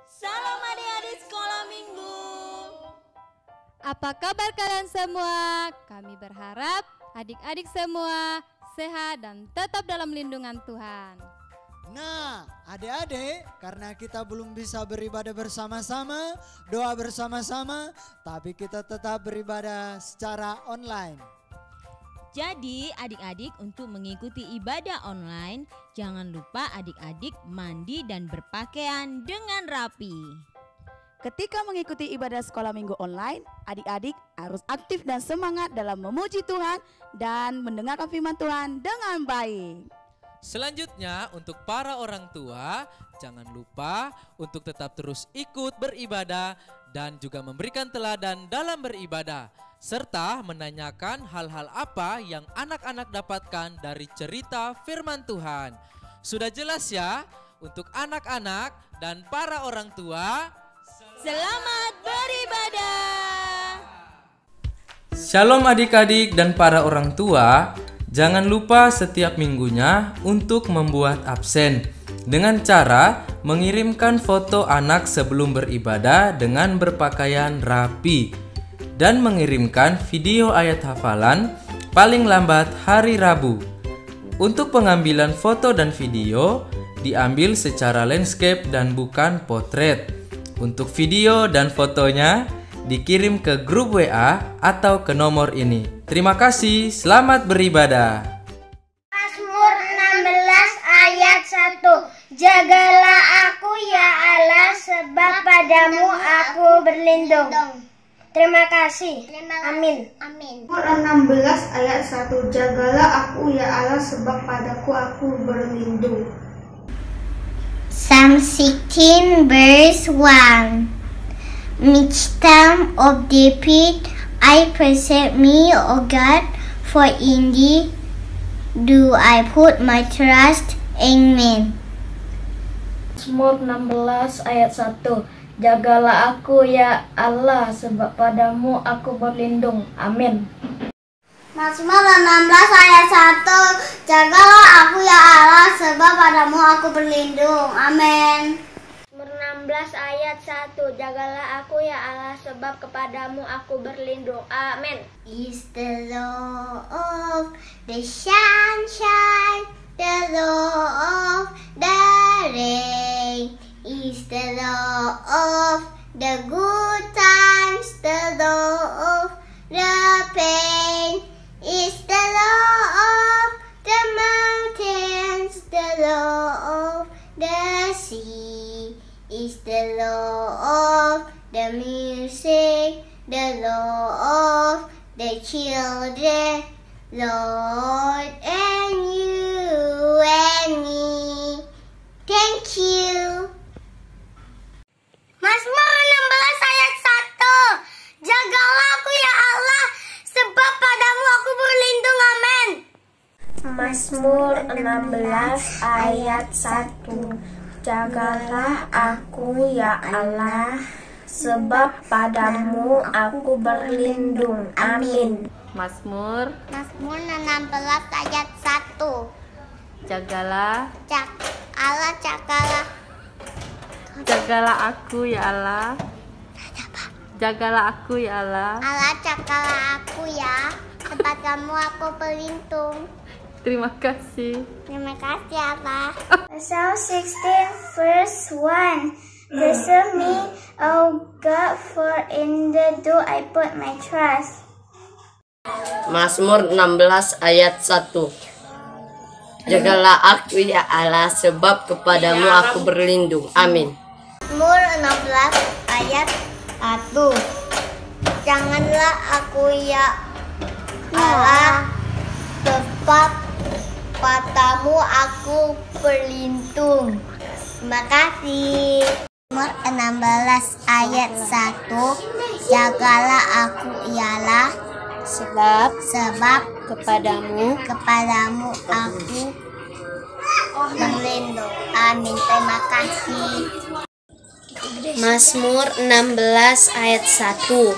Salam adik-adik sekolah minggu. Apa kabar kalian semua? Kami berharap adik-adik semua sehat dan tetap dalam lindungan Tuhan. Nah, adik-adik, karena kita belum bisa beribadah bersama-sama, doa bersama-sama, tapi kita tetap beribadah secara online. Jadi adik-adik untuk mengikuti ibadah online, jangan lupa adik-adik mandi dan berpakaian dengan rapi. Ketika mengikuti ibadah sekolah minggu online, adik-adik harus aktif dan semangat dalam memuji Tuhan dan mendengarkan firman Tuhan dengan baik. Selanjutnya untuk para orang tua, jangan lupa untuk tetap terus ikut beribadah dan juga memberikan teladan dalam beribadah, serta menanyakan hal-hal apa yang anak-anak dapatkan dari cerita firman Tuhan. Sudah jelas ya untuk anak-anak dan para orang tua. Selamat beribadah. Shalom adik-adik dan para orang tua. Jangan lupa setiap minggunya untuk membuat absen dengan cara mengirimkan foto anak sebelum beribadah dengan berpakaian rapi dan mengirimkan video ayat hafalan paling lambat hari Rabu. Untuk pengambilan foto dan video diambil secara landscape dan bukan potret. Untuk video dan fotonya dikirim ke grup WA atau ke nomor ini. Terima kasih, selamat beribadah. Mazmur 16 ayat 1. Jagalah aku ya Allah, sebab padamu aku berlindung. Terima kasih. Amin. Mazmur 16 ayat 1. Jagalah aku ya Allah, sebab padaku aku berlindung. Psalm 16 verse 1. Each time of David, I present me, O God, for in thee do I put my trust. Amen. Mazmur 16 ayat 1. Jagalah aku ya Allah, sebab padamu aku berlindung. Amin. Mazmur 16 ayat 1. Jagalah aku ya Allah, sebab padamu aku berlindung. Amin. Mazmur 16 ayat 1. Jagalah aku ya Allah, sebab kepadamu aku berlindung. Amin. Is the law of the sunshine, the law of the rain, is the law of the good times, the law of the pain, is the law of the mountains, the law of the sea, is the law of the music, the law of the children, Lord, and you and me. Thank you. Mazmur 16 ayat 1. Jagalah aku ya Allah, sebab padamu aku berlindung. Amin. Mazmur 16 ayat 1. Jagalah aku ya Allah, sebab padamu aku berlindung. Amin. Mazmur 16 ayat 1. jagalah Jagalah aku ya Allah. Jagalah aku ya Allah. Allah, jagalah aku ya, tempat kamu aku berlindung. Terima kasih. Terima kasih Allah. Psalm 16 verse 1. Preserve me, O God, for in the do I put my trust. Mazmur 16 ayat 1. Jagalah aku ya Allah, sebab kepadamu aku berlindung. Amin. Mazmur 16 ayat 1. Janganlah aku ya Allah, sebab padamu aku berlindung. Terima kasih. Mazmur 16 ayat 1. Jagalah aku ya Allah, sebab kepadamu aku berlindung. Amin. Terima kasih. Mazmur 16 ayat 1.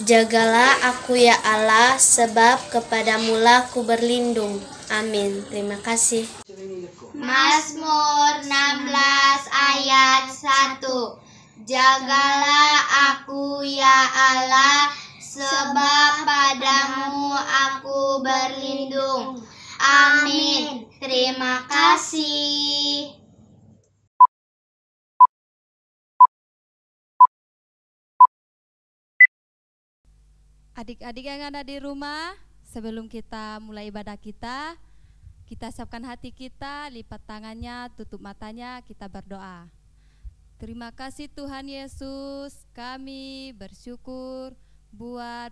Jagalah aku ya Allah, sebab kepadamulah aku berlindung. Amin. Terima kasih. Mazmur 16 ayat 1. Jagalah aku ya Allah, sebab padamu aku berlindung. Amin. Terima kasih. Adik-adik yang ada di rumah, sebelum kita mulai ibadah kita siapkan hati kita, lipat tangannya, tutup matanya, kita berdoa. Terima kasih Tuhan Yesus, kami bersyukur buat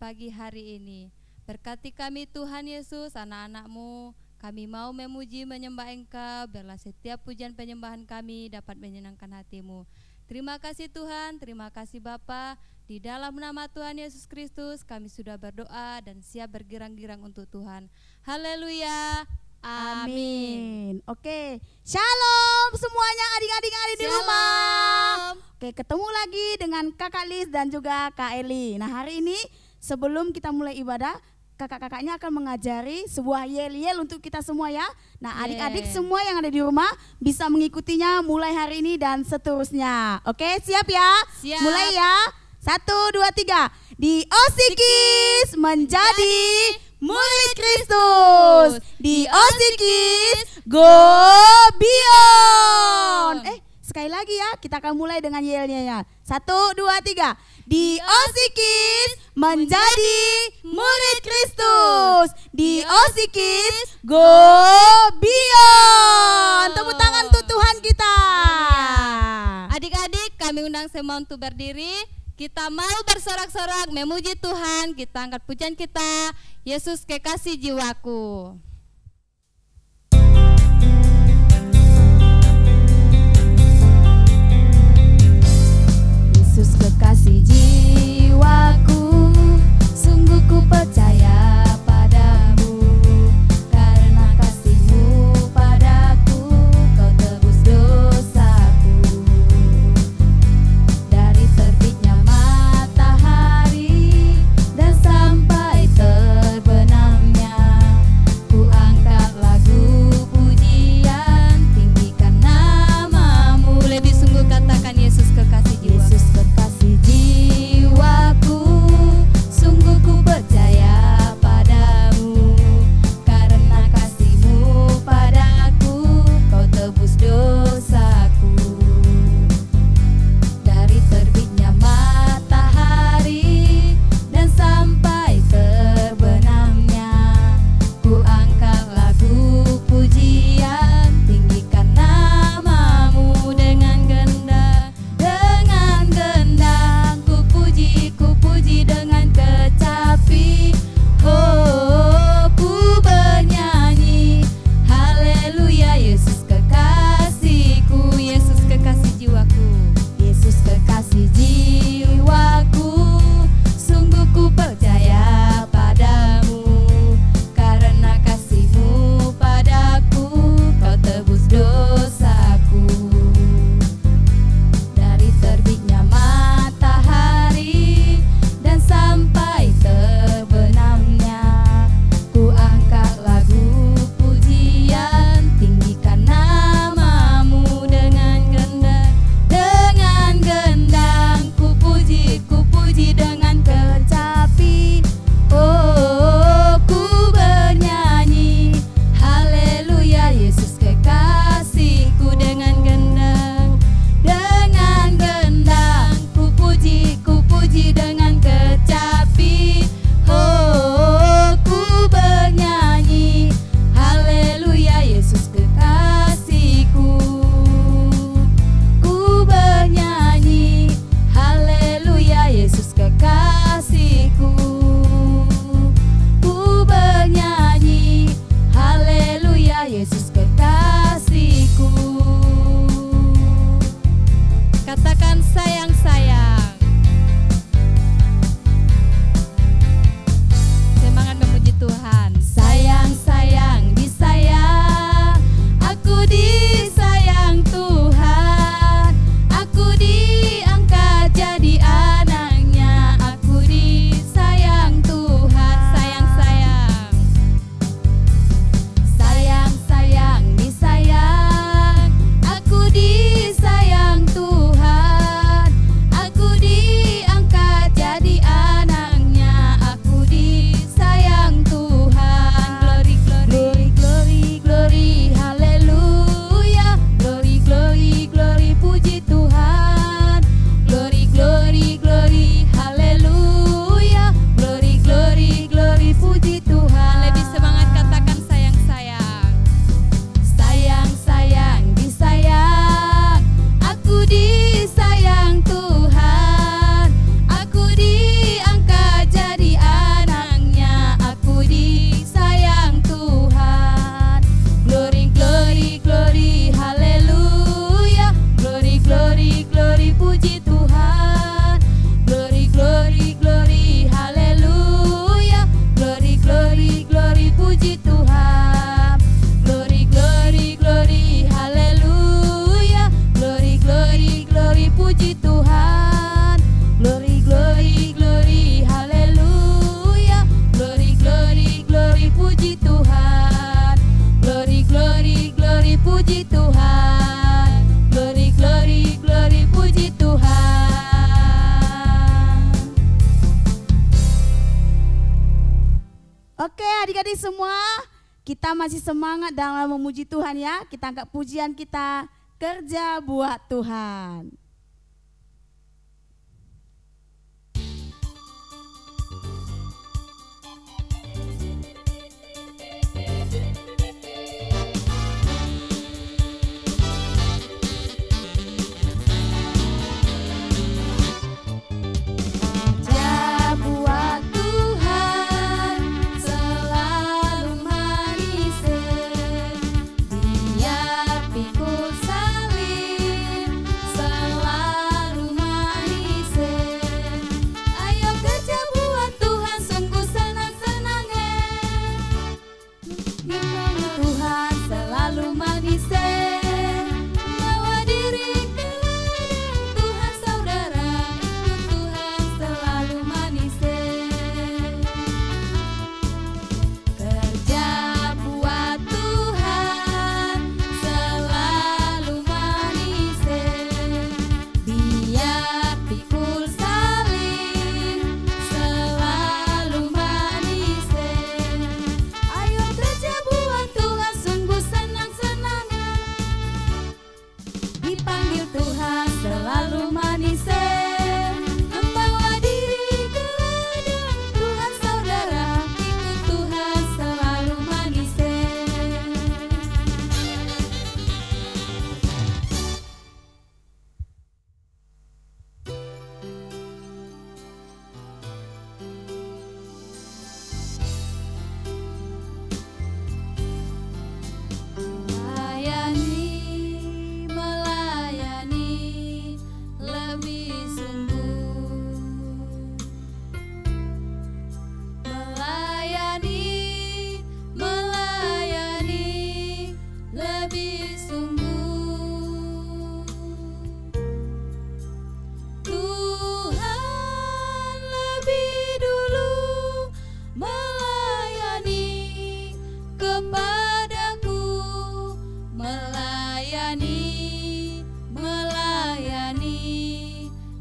pagi hari ini. Berkati kami Tuhan Yesus, anak-anak-Mu, kami mau memuji menyembah Engkau, biarlah setiap pujian penyembahan kami dapat menyenangkan hati-Mu. Terima kasih Tuhan, terima kasih Bapa. Di dalam nama Tuhan Yesus Kristus kami sudah berdoa dan siap bergirang-girang untuk Tuhan. Haleluya. Amin. Oke, shalom semuanya adik-adik yang ada di rumah. Oke, ketemu lagi dengan Kakak Lis dan juga Kak Eli. Nah, hari ini sebelum kita mulai ibadah, kakak-kakaknya akan mengajari sebuah yel-yel untuk kita semua ya. Nah, adik-adik semua yang ada di rumah bisa mengikutinya mulai hari ini dan seterusnya. Oke, siap ya? Siap. Mulai ya. 1, 2, 3. Di Osikis menjadi murid Kristus. Di Osikis go beyond. Sekali lagi ya, kita akan mulai dengan yelnya ya. 1, 2, 3. Di Osikis menjadi murid Kristus. Di Osikis go beyond. Tepuk tangan untuk Tuhan kita. Adik-adik, kami undang semua untuk berdiri. Kita mau bersorak-sorak memuji Tuhan, kita angkat pujian kita, Yesus kekasih jiwaku. Yesus kekasih jiwaku, sungguh ku percaya padamu, karena kasih-Mu padaku, Kau tebus dosaku. Dari terbitnya matahari dan sampai terbenamnya, ku puji Tuhan. Glory, glory, glory, haleluya. Glory, glory, glory, puji Tuhan. Glory, glory, glory, puji Tuhan. Glory, glory, glory, puji Tuhan. Oke adik-adik semua, kita masih semangat dalam memuji Tuhan ya. Kita angkat pujian kita, kerja buat Tuhan.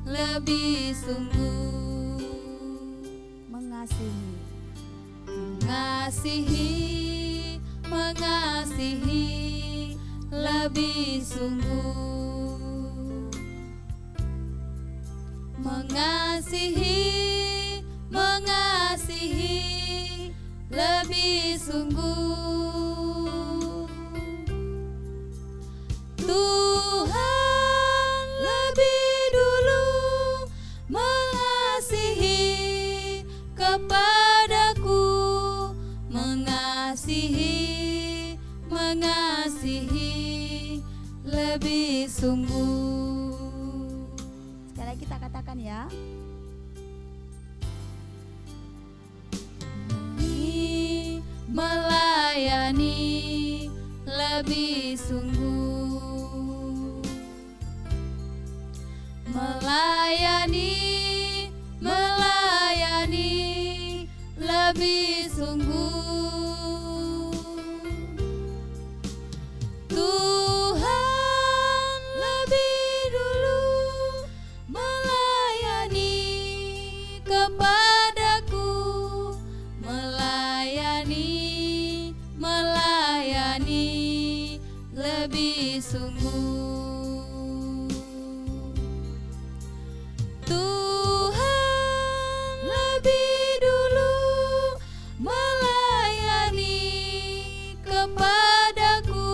lebih sungguh mengasihi, mengasihi, mengasihi lebih sungguh, mengasihi, mengasihi lebih sungguh. Tuhan lebih dulu mengasihi kepadaku, mengasihi, mengasihi lebih sungguh. Sekali lagi kita katakan ya. Melayani lebih sungguh, melayani, melayani lebih sungguh. Tuhan lebih dulu melayani kepadaku, melayani, melayani lebih sungguh. Tuhan lebih dulu melayani kepadaku,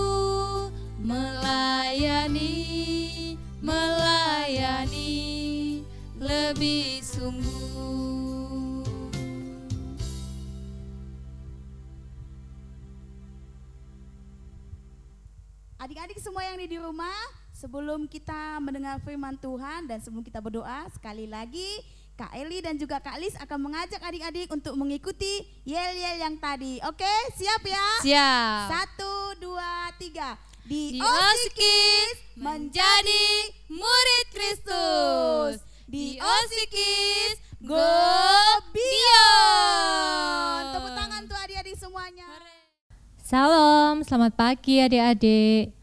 melayani, melayani lebih sungguh. Adik-adik semua yang di rumah, sebelum kita mendengar firman Tuhan dan sebelum kita berdoa, sekali lagi Kak Eli dan juga Kak Lis akan mengajak adik-adik untuk mengikuti yel-yel yang tadi. Oke, siap ya? Siap. 1, 2, 3. Di Osikis menjadi murid Kristus. selamat pagi adik-adik.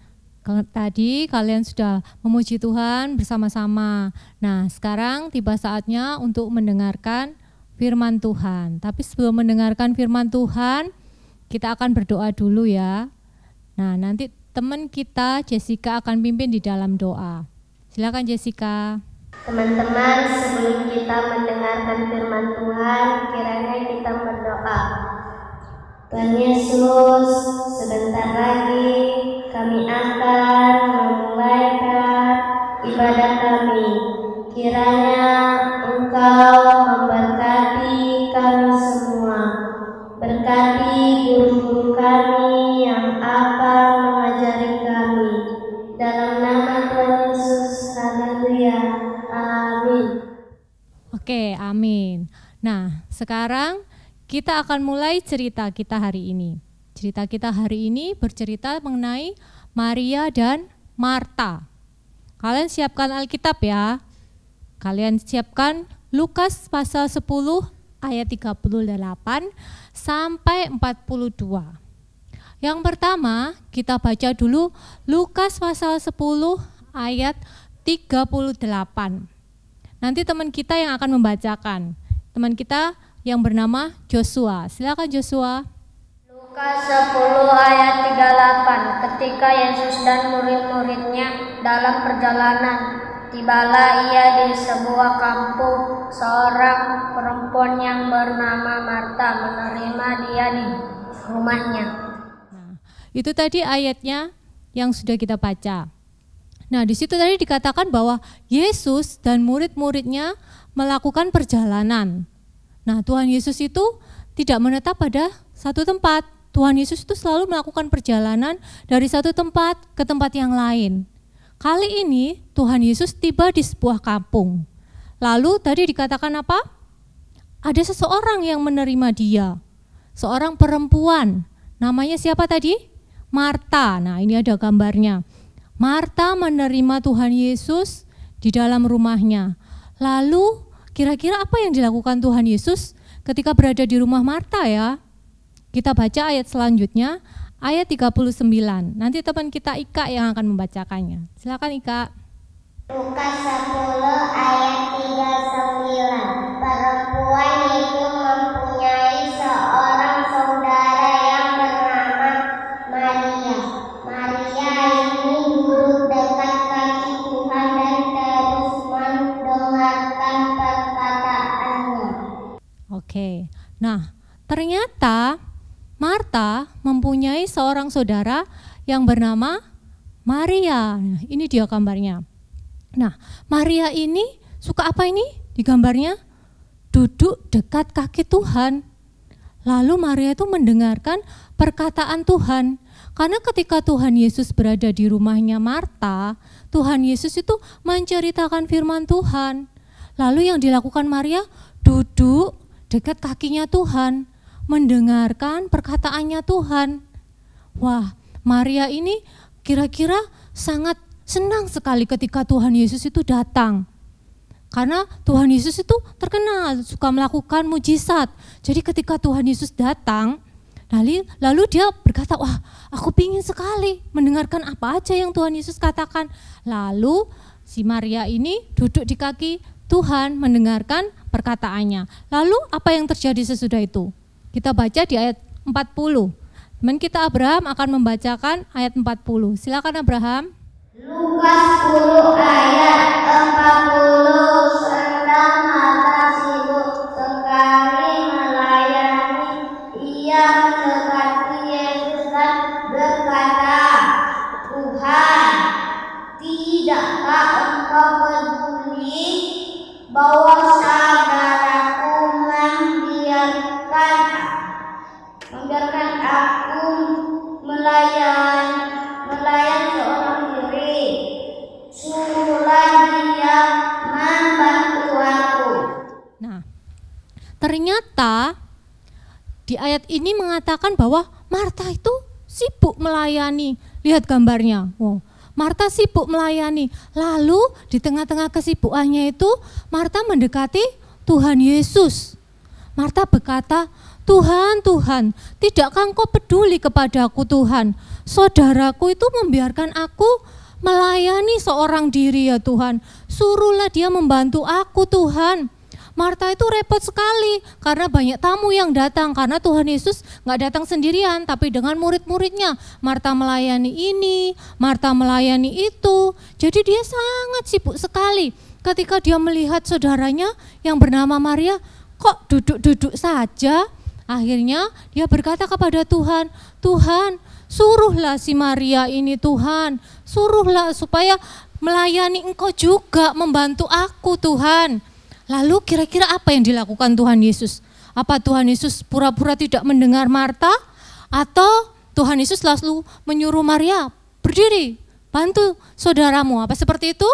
Tadi kalian sudah memuji Tuhan bersama-sama. Nah, sekarang tiba saatnya untuk mendengarkan firman Tuhan. Tapi sebelum mendengarkan firman Tuhan, kita akan berdoa dulu ya. Nah, nanti teman kita Jessica akan pimpin di dalam doa. Silakan Jessica. Teman-teman, sebelum kita mendengarkan firman Tuhan, kiranya kita berdoa. Tuhan Yesus, sebentar lagi kami akan memulaikan ibadah kami. Kiranya Engkau memberkati kami semua. Berkati guru-guru kami yang akan mengajari kami. Dalam nama Tuhan Yesus, haleluya. Amin. Oke, amin. Nah, sekarang kita akan mulai cerita kita hari ini. Cerita kita hari ini bercerita mengenai Maria dan Marta. Kalian siapkan Alkitab ya. Kalian siapkan Lukas pasal 10 ayat 38 sampai 42. Yang pertama kita baca dulu Lukas pasal 10 ayat 38. Nanti teman kita yang akan membacakan. Teman kita yang bernama Joshua. Silakan Joshua. Lukas 10 ayat 38. Ketika Yesus dan murid-muridnya dalam perjalanan, tibalah ia di sebuah kampung. Seorang perempuan yang bernama Marta menerima dia di rumahnya. Nah, itu tadi ayatnya yang sudah kita baca. Nah, di situ tadi dikatakan bahwa Yesus dan murid-muridnya melakukan perjalanan. Nah, Tuhan Yesus itu tidak menetap pada satu tempat. Tuhan Yesus itu selalu melakukan perjalanan dari satu tempat ke tempat yang lain. Kali ini Tuhan Yesus tiba di sebuah kampung. Lalu tadi dikatakan apa? Ada seseorang yang menerima dia. Seorang perempuan. Namanya siapa tadi? Marta. Nah, ini ada gambarnya. Marta menerima Tuhan Yesus di dalam rumahnya. Lalu kira-kira apa yang dilakukan Tuhan Yesus ketika berada di rumah Marta ya? Kita baca ayat selanjutnya, ayat 39. Nanti teman kita Ika yang akan membacakannya. Silakan Ika. Lukas 10 ayat 39. Perempuan itu mempunyai seorang saudara yang bernama Maria. Maria ini duduk dekat kaki Tuhan dan terus mendengarkan perkataannya. Oke, nah ternyata Marta mempunyai seorang saudara yang bernama Maria. Nah, ini dia gambarnya. Nah, Maria ini suka apa ini di gambarnya? Duduk dekat kaki Tuhan. Lalu Maria itu mendengarkan perkataan Tuhan. Karena ketika Tuhan Yesus berada di rumahnya Marta, Tuhan Yesus itu menceritakan firman Tuhan. Lalu yang dilakukan Maria, duduk dekat kakinya Tuhan, mendengarkan perkataannya Tuhan. Wah, Maria ini kira-kira sangat senang sekali ketika Tuhan Yesus itu datang. Karena Tuhan Yesus itu terkenal suka melakukan mujizat. Jadi ketika Tuhan Yesus datang, lalu dia berkata, wah aku pingin sekali mendengarkan apa aja yang Tuhan Yesus katakan. Lalu si Maria ini duduk di kaki Tuhan mendengarkan perkataannya. Lalu apa yang terjadi sesudah itu? Kita baca di ayat 40. Teman kita Abraham akan membacakan ayat 40. Silakan Abraham. Lukas 10 ayat 40. Sedang Marta sibuk sekali melayani. Ia mendekati Yesus dan berkata, Tuhan, tidakkah Engkau peduli bahwa saudaraku membiarkan aku melayan seorang diri. Suruhlah dia membantu aku. Nah, ternyata di ayat ini mengatakan bahwa Marta itu sibuk melayani. Lihat gambarnya. Wow. Marta sibuk melayani. Lalu di tengah-tengah kesibukannya itu Marta mendekati Tuhan Yesus. Marta berkata, Tuhan, Tuhan, tidakkah Engkau peduli kepadaku Tuhan, saudaraku itu membiarkan aku melayani seorang diri ya Tuhan. Suruhlah dia membantu aku Tuhan. Marta itu repot sekali karena banyak tamu yang datang, karena Tuhan Yesus gak datang sendirian tapi dengan murid-muridnya. Marta melayani ini, Marta melayani itu. Jadi dia sangat sibuk sekali ketika dia melihat saudaranya yang bernama Maria kok duduk-duduk saja. Akhirnya dia berkata kepada Tuhan, Tuhan suruhlah si Maria ini Tuhan, suruhlah supaya melayani Engkau juga, membantu aku Tuhan. Lalu kira-kira apa yang dilakukan Tuhan Yesus? Apa Tuhan Yesus pura-pura tidak mendengar Marta? Atau Tuhan Yesus lalu menyuruh Maria, berdiri, bantu saudaramu, apa seperti itu?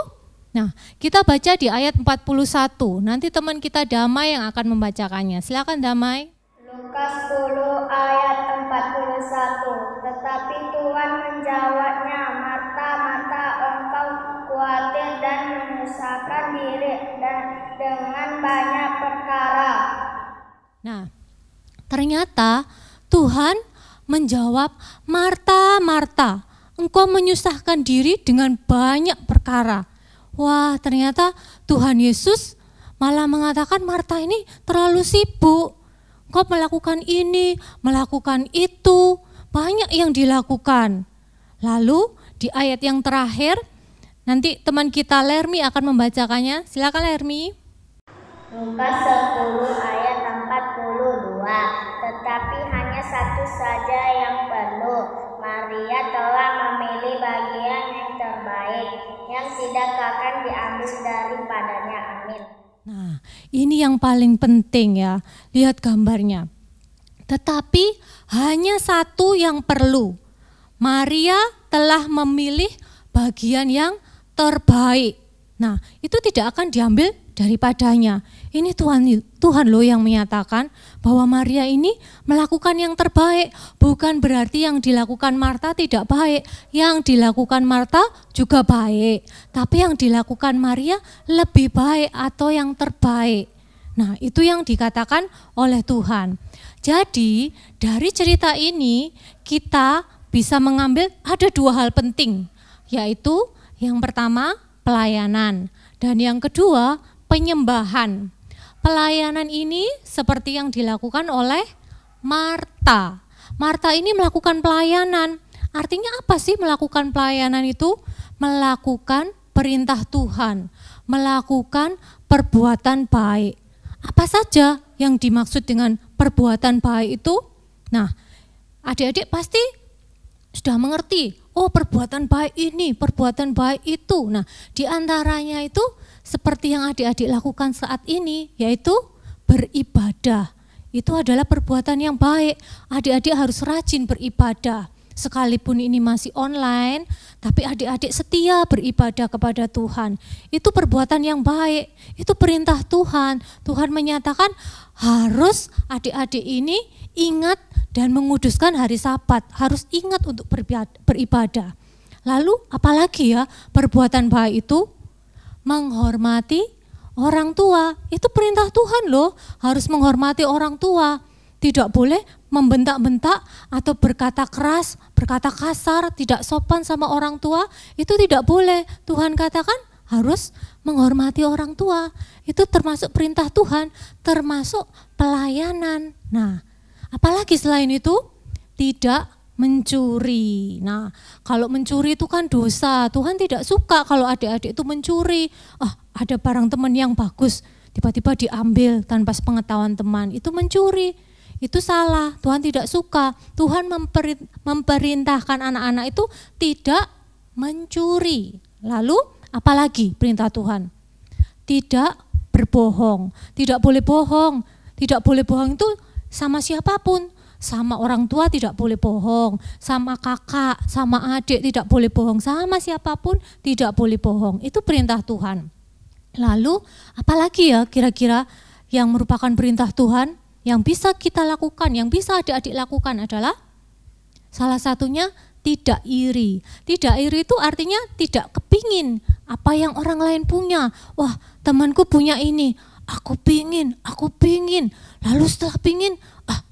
Nah, kita baca di ayat 41, nanti teman kita Damai yang akan membacakannya. Silakan Damai. Lukas 10 ayat 41. Tetapi Tuhan menjawabnya, Marta, Marta, engkau khawatir dan menyusahkan diri dengan banyak perkara. Nah, ternyata Tuhan menjawab, Marta, Marta, engkau menyusahkan diri dengan banyak perkara. Wah, ternyata Tuhan Yesus malah mengatakan Marta ini terlalu sibuk. Engkau melakukan ini, melakukan itu, banyak yang dilakukan. Lalu di ayat yang terakhir, nanti teman kita Lermi akan membacakannya. Silakan Lermi. Lukas 10 ayat 42. Tetapi hanya satu saja yang perlu. Maria telah memilih bagian yang terbaik, yang tidak akan diambil daripadanya. Amin. Nah, ini yang paling penting ya. Lihat gambarnya. Tetapi hanya satu yang perlu. Maria telah memilih bagian yang terbaik. Nah, itu tidak akan diambil daripadanya. Ini Tuhan loh yang menyatakan bahwa Maria ini melakukan yang terbaik. Bukan berarti yang dilakukan Marta tidak baik. Yang dilakukan Marta juga baik. Tapi yang dilakukan Maria lebih baik atau yang terbaik. Nah, itu yang dikatakan oleh Tuhan. Jadi dari cerita ini kita bisa mengambil ada dua hal penting. Yaitu yang pertama pelayanan. Dan yang kedua penyembahan. Pelayanan ini seperti yang dilakukan oleh Marta. Marta ini melakukan pelayanan. Artinya apa sih melakukan pelayanan itu? Melakukan perintah Tuhan, melakukan perbuatan baik. Apa saja yang dimaksud dengan perbuatan baik itu? Nah, adik-adik pasti sudah mengerti. Oh, perbuatan baik ini, perbuatan baik itu. Nah, di antaranya itu seperti yang adik-adik lakukan saat ini, yaitu beribadah. Itu adalah perbuatan yang baik. Adik-adik harus rajin beribadah. Sekalipun ini masih online, tapi adik-adik setia beribadah kepada Tuhan. Itu perbuatan yang baik, itu perintah Tuhan. Tuhan menyatakan harus adik-adik ini ingat dan menguduskan hari Sabat. Harus ingat untuk beribadah. Lalu apalagi ya perbuatan baik itu? Menghormati orang tua, itu perintah Tuhan loh, harus menghormati orang tua. Tidak boleh membentak-bentak atau berkata keras, berkata kasar, tidak sopan sama orang tua, itu tidak boleh. Tuhan katakan harus menghormati orang tua, itu termasuk perintah Tuhan, termasuk pelayanan. Nah, apalagi selain itu? Tidak mencuri. Nah, kalau mencuri itu kan dosa. Tuhan tidak suka kalau adik-adik itu mencuri. Ada barang teman yang bagus, tiba-tiba diambil tanpa sepengetahuan teman. Itu mencuri. Itu salah. Tuhan tidak suka. Tuhan memerintahkan anak-anak itu tidak mencuri. Lalu apalagi perintah Tuhan? Tidak berbohong. Tidak boleh bohong. Tidak boleh bohong itu sama siapapun. Sama orang tua tidak boleh bohong, sama kakak, sama adik tidak boleh bohong, sama siapapun tidak boleh bohong. Itu perintah Tuhan. Lalu apalagi ya kira-kira yang merupakan perintah Tuhan yang bisa kita lakukan, yang bisa adik-adik lakukan adalah salah satunya tidak iri. Tidak iri itu artinya tidak kepingin apa yang orang lain punya. Wah, temanku punya ini, aku pingin. Lalu setelah pingin,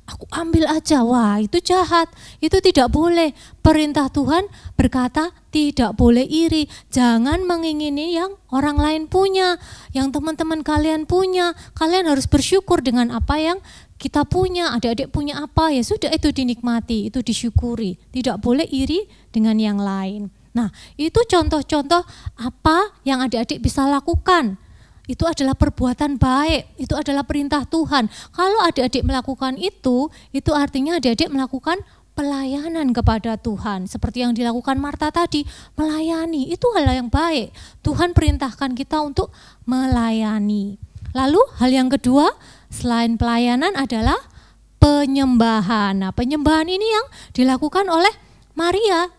aku ambil aja. Wah, itu jahat, itu tidak boleh. Perintah Tuhan berkata tidak boleh iri. Jangan mengingini yang orang lain punya, yang teman-teman kalian punya. Kalian harus bersyukur dengan apa yang kita punya. Adik-adik punya apa, ya sudah itu dinikmati, itu disyukuri. Tidak boleh iri dengan yang lain. Nah, itu contoh-contoh apa yang adik-adik bisa lakukan. Itu adalah perbuatan baik, itu adalah perintah Tuhan. Kalau adik-adik melakukan itu artinya adik-adik melakukan pelayanan kepada Tuhan. Seperti yang dilakukan Marta tadi, melayani, itu hal yang baik. Tuhan perintahkan kita untuk melayani. Lalu hal yang kedua, selain pelayanan adalah penyembahan. Nah, penyembahan ini yang dilakukan oleh Maria,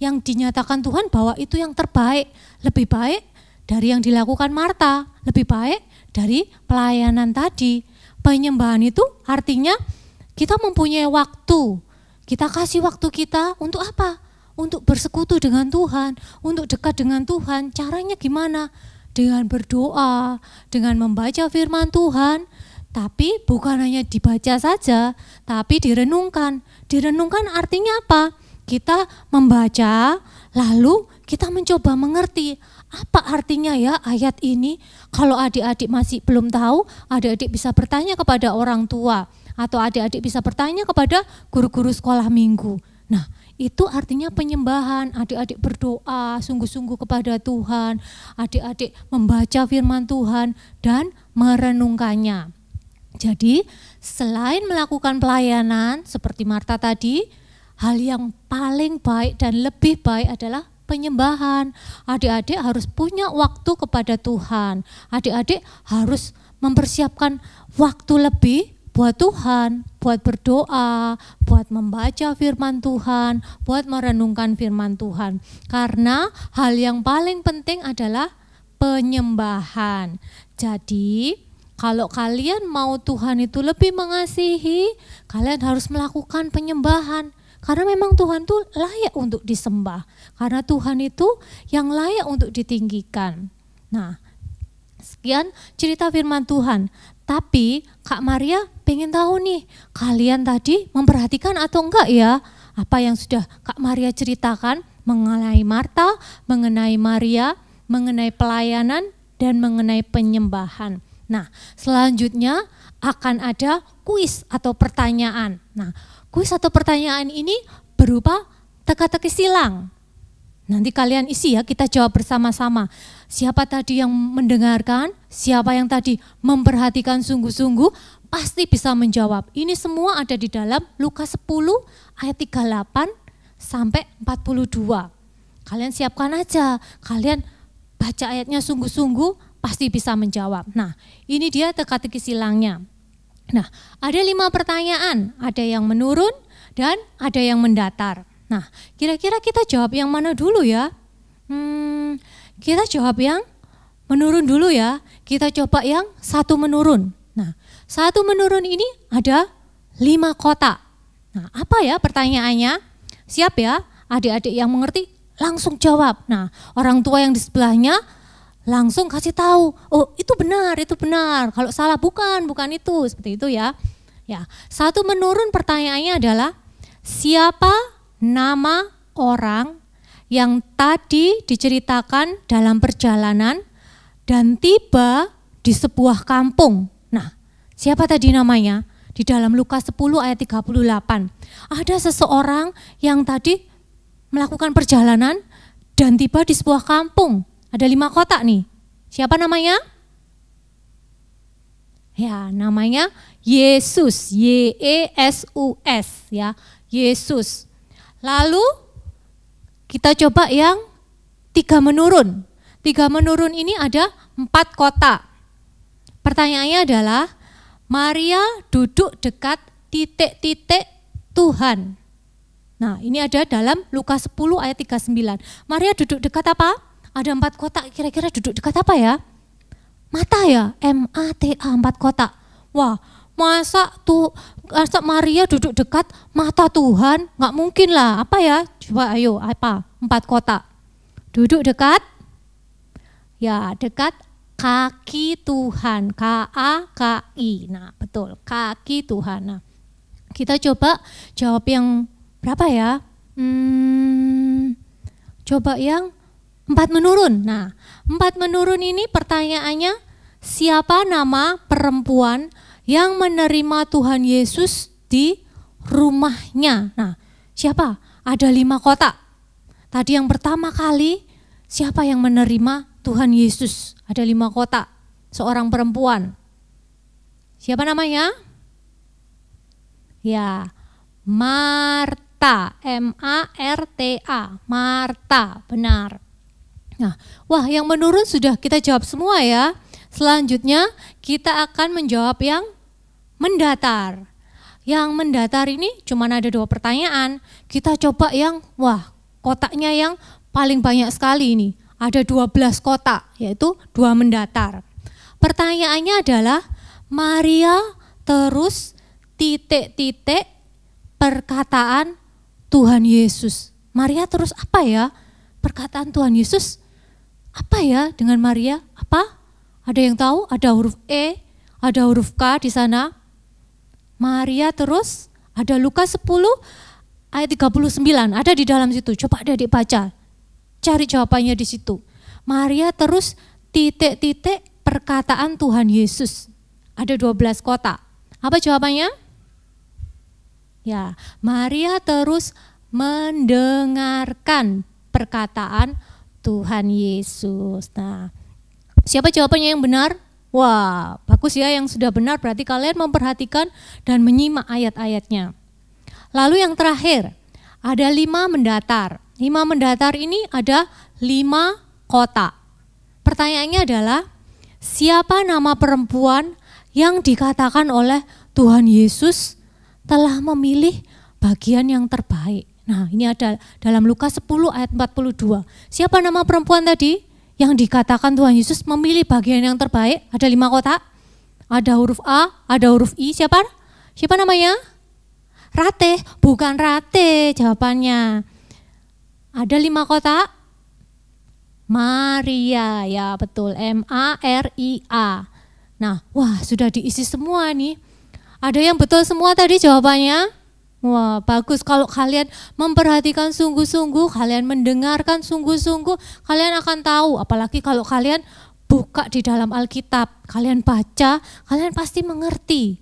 yang dinyatakan Tuhan bahwa itu yang terbaik, lebih baik dari yang dilakukan Marta, lebih baik dari pelayanan tadi. Penyembahan itu artinya kita mempunyai waktu, kita kasih waktu kita untuk apa? Untuk bersekutu dengan Tuhan, untuk dekat dengan Tuhan. Caranya gimana? Dengan berdoa, dengan membaca firman Tuhan. Tapi bukan hanya dibaca saja, tapi direnungkan. Direnungkan artinya apa? Kita membaca, lalu kita mencoba mengerti. Apa artinya ya ayat ini? Kalau adik-adik masih belum tahu, adik-adik bisa bertanya kepada orang tua, atau adik-adik bisa bertanya kepada guru-guru sekolah minggu. Nah, itu artinya penyembahan. Adik-adik berdoa sungguh-sungguh kepada Tuhan, adik-adik membaca firman Tuhan dan merenungkannya. Jadi, selain melakukan pelayanan seperti Marta tadi, hal yang paling baik dan lebih baik adalah penyembahan. Adik-adik harus punya waktu kepada Tuhan. Adik-adik harus mempersiapkan waktu lebih buat Tuhan, buat berdoa, buat membaca firman Tuhan, buat merenungkan firman Tuhan. Karena hal yang paling penting adalah penyembahan. Jadi, kalau kalian mau Tuhan itu lebih mengasihi, kalian harus melakukan penyembahan. Karena memang Tuhan itu layak untuk disembah. Karena Tuhan itu yang layak untuk ditinggikan. Nah, sekian cerita firman Tuhan. Tapi Kak Maria pengen tahu nih, kalian tadi memperhatikan atau enggak ya apa yang sudah Kak Maria ceritakan mengenai Marta, mengenai Maria, mengenai pelayanan, dan mengenai penyembahan. Nah, selanjutnya akan ada kuis atau pertanyaan. Nah, kuis atau pertanyaan ini berupa teka-teki silang. Nanti kalian isi ya, kita jawab bersama-sama. Siapa tadi yang mendengarkan, siapa yang tadi memperhatikan sungguh-sungguh, pasti bisa menjawab. Ini semua ada di dalam Lukas 10 ayat 38 sampai 42. Kalian siapkan aja, kalian baca ayatnya sungguh-sungguh, pasti bisa menjawab. Nah, ini dia teka-teki silangnya. Nah, ada 5 pertanyaan, ada yang menurun dan ada yang mendatar. Nah, kira-kira kita jawab yang mana dulu ya? Kita jawab yang menurun dulu ya. Kita coba yang 1 menurun. Nah, 1 menurun ini ada 5 kotak. Nah, apa ya pertanyaannya? Siap ya? Adik-adik yang mengerti langsung jawab. Nah, orang tua yang di sebelahnya langsung kasih tahu, oh itu benar. Kalau salah bukan itu, seperti itu ya. Ya, 1 menurun pertanyaannya adalah siapa nama orang yang tadi diceritakan dalam perjalanan dan tiba di sebuah kampung. Nah, siapa tadi namanya? Di dalam Lukas 10 ayat 38. Ada seseorang yang tadi melakukan perjalanan dan tiba di sebuah kampung. Ada 5 kotak nih. Siapa namanya? Ya, namanya Yesus. Y-E-S-U-S ya. Yesus. Lalu kita coba yang 3 menurun. 3 menurun ini ada 4 kotak. Pertanyaannya adalah Maria duduk dekat titik-titik Tuhan. Nah, ini ada dalam Lukas 10 ayat 39. Maria duduk dekat apa? Ada 4 kotak, kira-kira duduk dekat apa ya? Mata ya, M-A-T-A, 4 kotak. Wah, masa Maria duduk dekat mata Tuhan? Nggak mungkin lah, apa ya? Coba ayo, apa? 4 kotak. Duduk dekat? Ya, dekat Kaki Tuhan, K-A-K-I. Nah, betul, kaki Tuhan. Nah, kita coba jawab yang berapa ya? Coba yang 4 menurun. Nah, 4 menurun ini pertanyaannya, siapa nama perempuan yang menerima Tuhan Yesus di rumahnya? Nah, siapa? Ada 5 kotak. Tadi yang pertama kali, siapa yang menerima Tuhan Yesus? Ada 5 kotak, seorang perempuan. Siapa namanya? Ya, Marta, M-A-R-T-A, Marta, benar. Nah, wah yang menurun sudah kita jawab semua ya. Selanjutnya kita akan menjawab yang mendatar. Yang mendatar ini cuma ada 2 pertanyaan. Kita coba yang, wah kotaknya yang paling banyak sekali ini. Ada 12 kotak, yaitu 2 mendatar. Pertanyaannya adalah, Maria terus titik-titik perkataan Tuhan Yesus. Maria terus apa ya? Perkataan Tuhan Yesus apa ya dengan Maria? Apa? Ada yang tahu? Ada huruf E, ada huruf K di sana. Maria terus ada Lukas 10 ayat 39, ada di dalam situ. Coba adik baca. Cari jawabannya di situ. Maria terus titik-titik perkataan Tuhan Yesus. Ada 12 kotak. Apa jawabannya? Ya, Maria terus mendengarkan perkataan Tuhan Yesus. Nah, siapa jawabannya yang benar? Wah, bagus ya yang sudah benar, berarti kalian memperhatikan dan menyimak ayat-ayatnya. Lalu yang terakhir, ada 5 mendatar. 5 mendatar ini ada 5 kotak. Pertanyaannya adalah, siapa nama perempuan yang dikatakan oleh Tuhan Yesus telah memilih bagian yang terbaik? Nah, ini ada dalam Lukas 10 ayat 42. Siapa nama perempuan tadi yang dikatakan Tuhan Yesus memilih bagian yang terbaik? Ada 5 kotak. Ada huruf A, ada huruf I. Siapa? Siapa namanya? Rate, bukan Rate jawabannya. Ada 5 kotak. Maria, ya betul, M-A-R-I-A. Nah, wah sudah diisi semua nih. Ada yang betul semua tadi jawabannya? Wah bagus, kalau kalian memperhatikan sungguh-sungguh, kalian mendengarkan sungguh-sungguh, kalian akan tahu. Apalagi kalau kalian buka di dalam Alkitab, kalian baca, kalian pasti mengerti.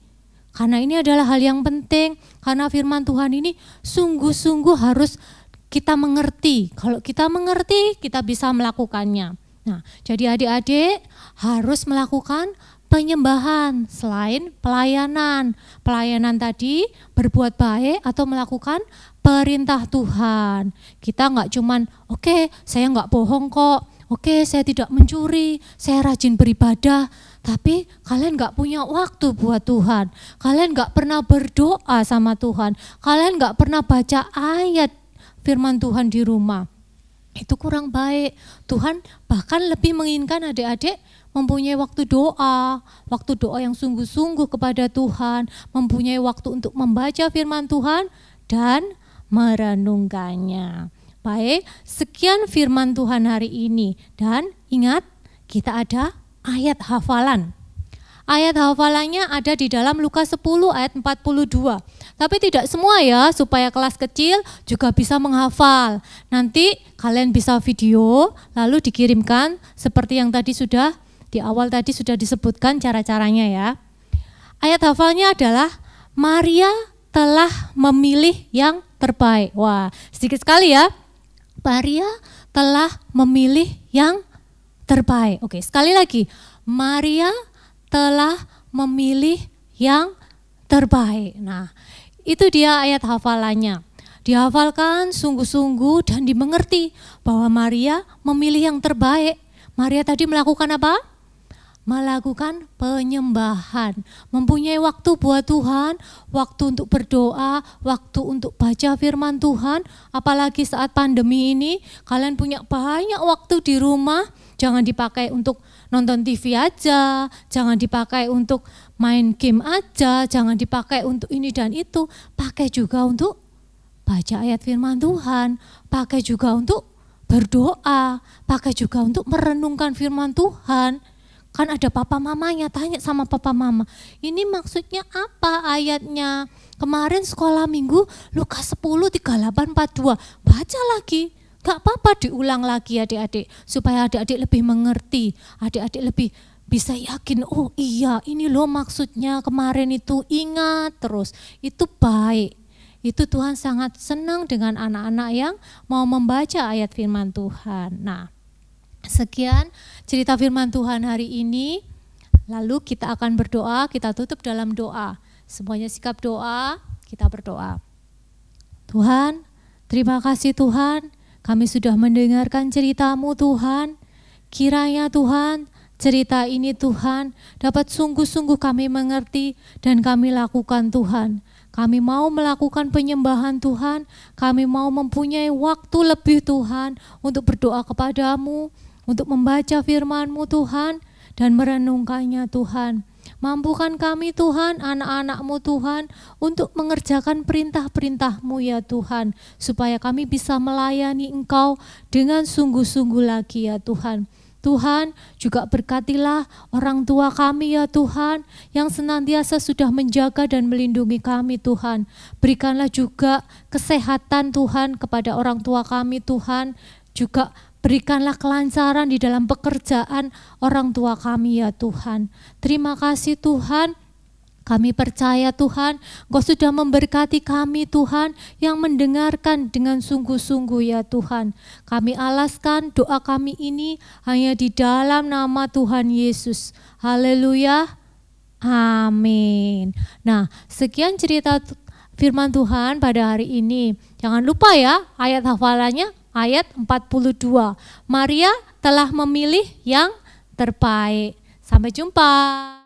Karena ini adalah hal yang penting, karena firman Tuhan ini sungguh-sungguh harus kita mengerti. Kalau kita mengerti, kita bisa melakukannya. Nah, jadi adik-adik harus melakukan penyembahan selain pelayanan. Pelayanan tadi berbuat baik atau melakukan perintah Tuhan. Kita nggak cuman, oke, saya nggak bohong kok, oke, saya tidak mencuri, saya rajin beribadah. Tapi kalian gak punya waktu buat Tuhan. Kalian gak pernah berdoa sama Tuhan. Kalian gak pernah baca ayat firman Tuhan di rumah. Itu kurang baik. Tuhan bahkan lebih menginginkan adik-adik mempunyai waktu doa yang sungguh-sungguh kepada Tuhan, mempunyai waktu untuk membaca firman Tuhan dan merenungkannya. Baik, sekian firman Tuhan hari ini. Dan ingat, kita ada ayat hafalan. Ayat hafalannya ada di dalam Lukas 10 ayat 42. Tapi tidak semua ya, supaya kelas kecil juga bisa menghafal. Nanti kalian bisa video lalu dikirimkan seperti yang tadi sudah di awal tadi sudah disebutkan cara-caranya ya. Ayat hafalnya adalah Maria telah memilih yang terbaik. Wah, sedikit sekali ya. Maria telah memilih yang terbaik. Oke, sekali lagi. Maria telah memilih yang terbaik. Nah, itu dia ayat hafalannya. Dihafalkan sungguh-sungguh dan dimengerti bahwa Maria memilih yang terbaik. Maria tadi melakukan apa? Melakukan penyembahan, mempunyai waktu buat Tuhan, waktu untuk berdoa, waktu untuk baca firman Tuhan. Apalagi saat pandemi ini, kalian punya banyak waktu di rumah. Jangan dipakai untuk nonton TV aja, jangan dipakai untuk main game aja, jangan dipakai untuk ini dan itu. Pakai juga untuk baca ayat firman Tuhan, pakai juga untuk berdoa, pakai juga untuk merenungkan firman Tuhan. Kan ada papa mamanya, tanya sama papa mama. Ini maksudnya apa ayatnya? Kemarin sekolah minggu Lukas 10, 38, 42. Baca lagi. Gak apa-apa diulang lagi adik-adik. Supaya adik-adik lebih mengerti. Adik-adik lebih bisa yakin, oh iya ini loh maksudnya kemarin itu, ingat terus. Itu baik. Itu Tuhan sangat senang dengan anak-anak yang mau membaca ayat firman Tuhan. Nah, sekian cerita firman Tuhan hari ini. Lalu kita akan berdoa, kita tutup dalam doa. Semuanya sikap doa, kita berdoa. Tuhan, terima kasih Tuhan, kami sudah mendengarkan cerita-Mu Tuhan. Kiranya Tuhan, cerita ini Tuhan dapat sungguh-sungguh kami mengerti dan kami lakukan Tuhan. Kami mau melakukan penyembahan Tuhan, kami mau mempunyai waktu lebih Tuhan untuk berdoa kepadamu, untuk membaca firman-Mu Tuhan dan merenungkannya Tuhan. Mampukan kami Tuhan, anak-anak-Mu Tuhan, untuk mengerjakan perintah-perintah-Mu ya Tuhan, supaya kami bisa melayani Engkau dengan sungguh-sungguh lagi ya Tuhan. Tuhan, juga berkatilah orang tua kami ya Tuhan, yang senantiasa sudah menjaga dan melindungi kami Tuhan. Berikanlah juga kesehatan Tuhan kepada orang tua kami Tuhan, juga berikanlah kelancaran di dalam pekerjaan orang tua kami ya Tuhan. Terima kasih Tuhan, kami percaya Tuhan, Engkau sudah memberkati kami Tuhan yang mendengarkan dengan sungguh-sungguh ya Tuhan. Kami alaskan doa kami ini hanya di dalam nama Tuhan Yesus. Haleluya, amin. Nah, sekian cerita firman Tuhan pada hari ini. Jangan lupa ya ayat hafalannya. Ayat 42, Maria telah memilih yang terbaik. Sampai jumpa.